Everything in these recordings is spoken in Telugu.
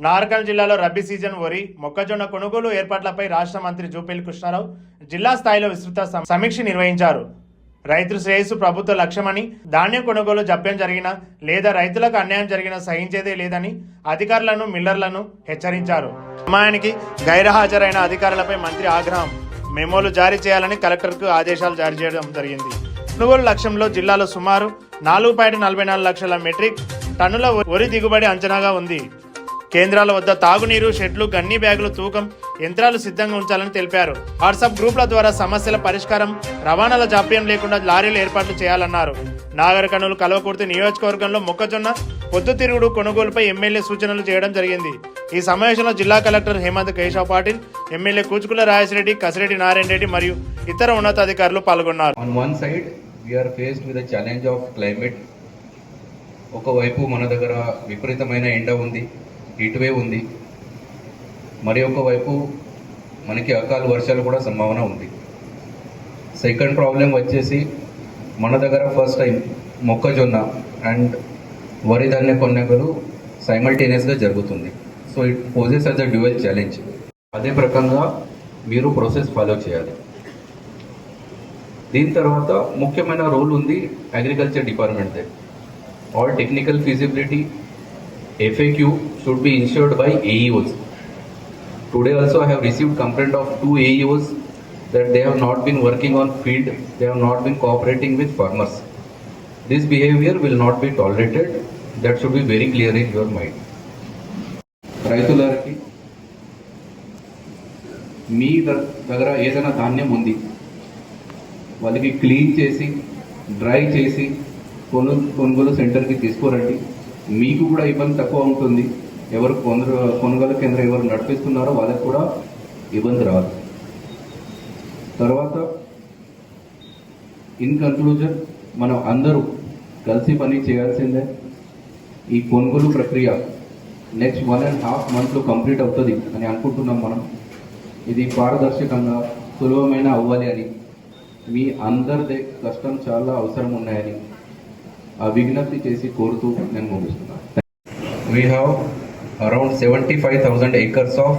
నార్కల్ జిల్లాలో రబీ సీజన్ వరి మొక్కజొన్న కొనుగోలు ఏర్పాట్లపై రాష్ట్ర మంత్రి జూపల్లి కృష్ణారావు జిల్లా స్థాయిలో విస్తృత సమీక్ష నిర్వహించారు. రైతు శ్రేయస్సు ప్రభుత్వ లక్ష్యమని, ధాన్యం కొనుగోలు జప్యం జరిగినా లేదా రైతులకు అన్యాయం జరిగినా సహించేదే లేదని అధికారులను, మిల్లర్లను హెచ్చరించారు. సమయానికి గైర్హాజరైన అధికారులపై మంత్రి ఆగ్రహం మెమోలు జారీ చేయాలని కలెక్టర్కు ఆదేశాలు జారీ చేయడం జరిగింది. కొనుగోలు లక్ష్యంలో జిల్లాలో సుమారు 4.44 లక్షల మెట్రిక్ టన్నుల వరి దిగుబడి అంచనాగా ఉంది. కేంద్రాల వద్ద తాగునీరు, షెడ్లు, గన్ని బ్యాగులు, తూకం యంత్రాలు సిద్ధంగా ఉంచాలని తెలిపారు. వాట్సాప్ గ్రూపుల ద్వారా సమస్యల పరిష్కారం, రవాణాల జాప్యం లేకుండా లారీలు ఏర్పాట్లు చేయాలన్నారు. నాగర్ కర్నూలు కల్వకుర్తి నియోజకవర్గంలో మొక్కజొన్న పొద్దుతిరుగుడు కొనుగోలుపై ఎమ్మెల్యే సూచనలు చేయడం జరిగింది. ఈ సమావేశంలో జిల్లా కలెక్టర్ హేమంత్ కేశవ్ పాటిల్, ఎమ్మెల్యే కూచుకుల రాజేశ్రెడ్డి, కసిరెడ్డి నారాయణ రెడ్డి మరియు ఇతర ఉన్నతాధికారులు పాల్గొన్నారు. ఒకవైపు మన దగ్గర విపరీతమైన ఎండ ఉంది, హీట్ వేవ్ ఉంది. మరి ఒకవైపు మనకి అకాల వర్షాలు కూడా సంభావన ఉంది. సెకండ్ ప్రాబ్లం వచ్చేసి మన దగ్గర ఫస్ట్ టైం మొక్కజొన్న అండ్ వరి ధాన్య కొనుగోలు సైమల్టేనియస్గా జరుగుతుంది. So it poses as a dual challenge. అదే ప్రకంగా మీరు ప్రాసెస్ ఫాలో చేయాలి. దీని తర్వాత ముఖ్యమైన రోల్ ఉంది agriculture డిపార్ట్మెంట్దే. All technical feasibility FAQ should be ensured by AEOs. Today also I have received complaint of 2 AEOs that they have not been working on field, they have not been cooperating with farmers. This behavior will not be tolerated. That should be very clear in your mind. రైతులకి మీ దగ్గర ఏదైనా ధాన్యం ఉంది, వాళ్ళకి క్లీన్ చేసి డ్రై చేసి కొనుగోలు సెంటర్కి తీసుకురండి. మీకు కూడా ఇబ్బంది తక్కువ ఉంటుంది. ఎవరు కొనుగోలు కేంద్రం ఎవరు నడిపిస్తున్నారో వాళ్ళకి కూడా ఇబ్బంది రాదు. తర్వాత ఇన్ కన్క్లూజన్ మనం అందరూ కలిసి పని చేయాల్సిందే. ఈ కొనుగోలు ప్రక్రియ నెక్స్ట్ 1.5 months కంప్లీట్ అవుతుంది అని అనుకుంటున్నాం మనం. ఇది పారదర్శకంగా సులభమైన అవ్వాలి అని, మీ అందరిదే కష్టం చాలా అవసరం ఉన్నాయని ఆ విజ్ఞప్తి చేసి కోరుతూ నేను ముగిస్తున్నాను. We have around 75,000 acres of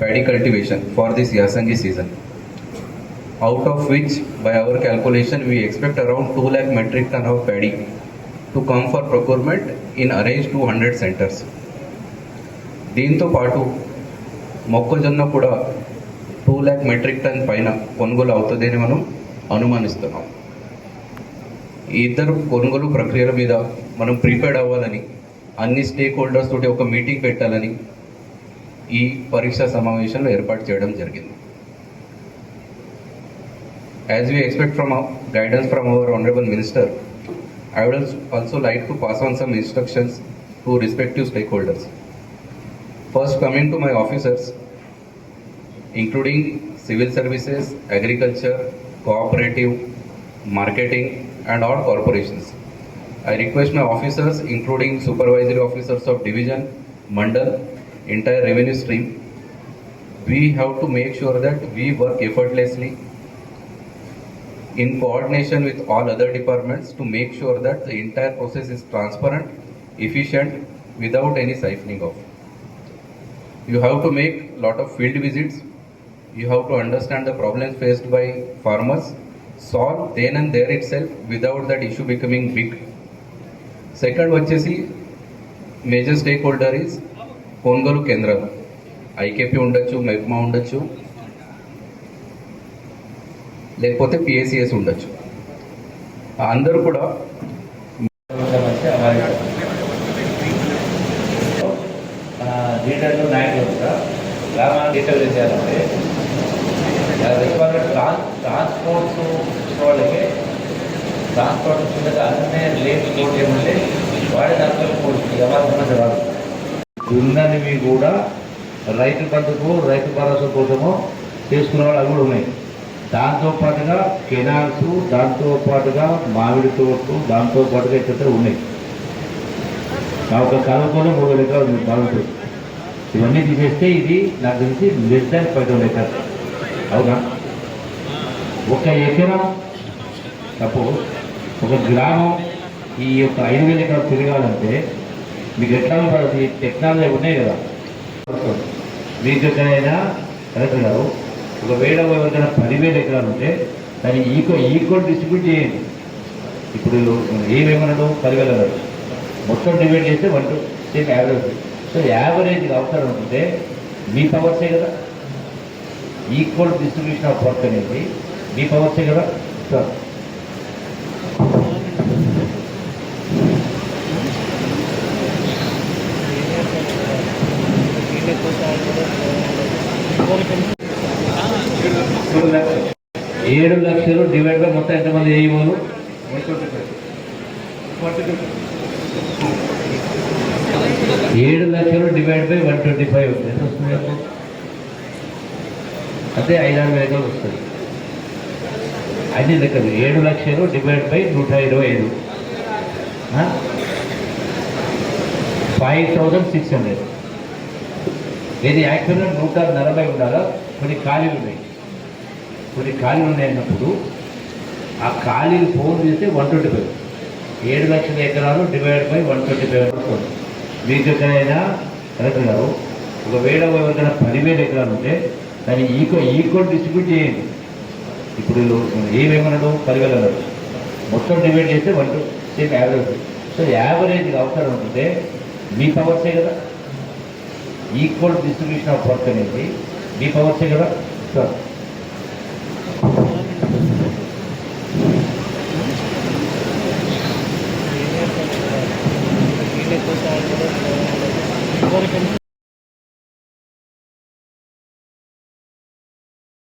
paddy cultivation for this Yasangi season, out of which by our calculation we expect around 2 lakh metric ton of paddy to come for procurement in arranged 200 centers. దీంతో పాటు మొక్కజొన్న కూడా 2 lakh metric ton పైన కొనుగోలు అవుతుందని మనం అనుమానిస్తున్నాం. ఈ ఇద్దరు కొనుగోలు ప్రక్రియల మీద మనం ప్రిపేర్డ్ అవ్వాలని, అన్ని స్టేక్ హోల్డర్స్ తోటి ఒక మీటింగ్ పెట్టాలని ఈ పరీక్షా సమావేశంలో ఏర్పాటు చేయడం జరిగింది. As we expect from guidance from our honourable minister, I would also like to pass on some instructions to respective stakeholders. First, coming to my officers, including civil services, agriculture, cooperative, marketing, and all corporations. I request my officers, including supervisory officers of division, mandal, entire revenue stream, we have to make sure that we work effortlessly in coordination with all other departments to make sure that the entire process is transparent, efficient, without any siphoning off. You have to make lot of field visits. You have to understand the problems faced by farmers, solve then and there itself without that issue becoming big. Second వచ్చేసి మేజర్ స్టేక్ హోల్డర్ ఈజ్ కొనుగోలు కేంద్రాలు. ఐకేపీ ఉండొచ్చు, మెగ్మా ఉండొచ్చు, లేకపోతే పిఏసిఎస్ ఉండొచ్చు. అందరూ కూడా డీటెయిల్ నాయకులు గ్రామాల డీటెయిల్ చేయాలంటే ట్రాన్స్పోర్ట్స్ వాళ్ళకి ట్రాన్స్పోర్ట్ కింద అన్నీ లేట్ ఏమంటే వాడి దాంట్లో ఎవరు రాదు. ఉన్నవి కూడా రైతు బంధుకు, రైతు భరోసా కోసము చేసుకునే వాళ్ళు అవి కూడా ఉన్నాయి. దాంతోపాటుగా కెనాల్స్, దాంతోపాటుగా మామిడి తోటలు, దాంతోపాటుగా ఇక్కడ ఉన్నాయి. ఒక కలుపులో 3 ఎకరాలు ఉంది బాగుంటుంది. ఇవన్నీ తీసేస్తే ఇది నాకు తెలిసి లెస్ దాన్ 5 acres. అవునా? 1 ఎకరం తప్పు. ఒక గ్రామం ఈ యొక్క 5,000 ఎకరాలు తిరగాలంటే మీకు ఎట్లా టెక్నాలజీ ఉన్నాయి కదా, మీకు ఎక్కడైనా కలెక్టర్ గారు ఒకవేళ ఎవరికైనా 10,000 ఎకరాలు ఉంటే దాన్ని ఈక్వల్ డిస్ట్రిబ్యూట్ చేయండి. ఇప్పుడు ఏమేమన్నాడు 10,000 అన్నాడు, మొత్తం డివైడ్ చేస్తే 1 సేమ్ యావరేజ్. సో యావరేజ్ అవసరం ఉంటుంటే మీ పవర్సే కదా, ఈక్వల్ డిస్ట్రిబ్యూషన్ ఆఫ్ వర్క్ అనేది మీ పవర్సే కదా సార్. ఏడు లక్షలు డివైడ్ బై మొత్తం ఎంతమంది చేయమోలు 7 లక్షలు డివైడ్ బై 125 ఎంత వస్తుంది? అదే 5-6 వేల వస్తుంది. అది లెక్కలు 7 లక్షలు డివైడ్ బై 125 5,600. ఇది యాక్చువల్గా 140 ఉండాలా, కొన్ని ఖాళీలు ఉన్నాయి. కొన్ని ఖాళీలు ఉన్నాయన్నప్పుడు ఆ ఖాళీలు ఫోన్ చేస్తే 125. 7 లక్షల ఎకరాలు డివైడ్ బై 125 వస్తుంది. మీకు ఎక్కడైనా కలెక్టర్ గారు ఒకవేళ ఎవరికైనా 10,000 ఎకరాలు ఉంటే దాన్ని ఈక్వల్ డిస్ట్రిబ్యూట్ చేయండి. ఇప్పుడు ఏమేమన్నాడు 10,000 అన్నాడు, మొత్తం డివైడ్ చేస్తే 1 సేమ్ యావరేజ్. సో యావరేజ్ అవసరం ఉంటుంటే మీ పవర్సే కదా, ఈక్వల్ డిస్ట్రిబ్యూషన్ ఆఫ్ వర్క్ అనేది మీ పవర్సే కదా సార్.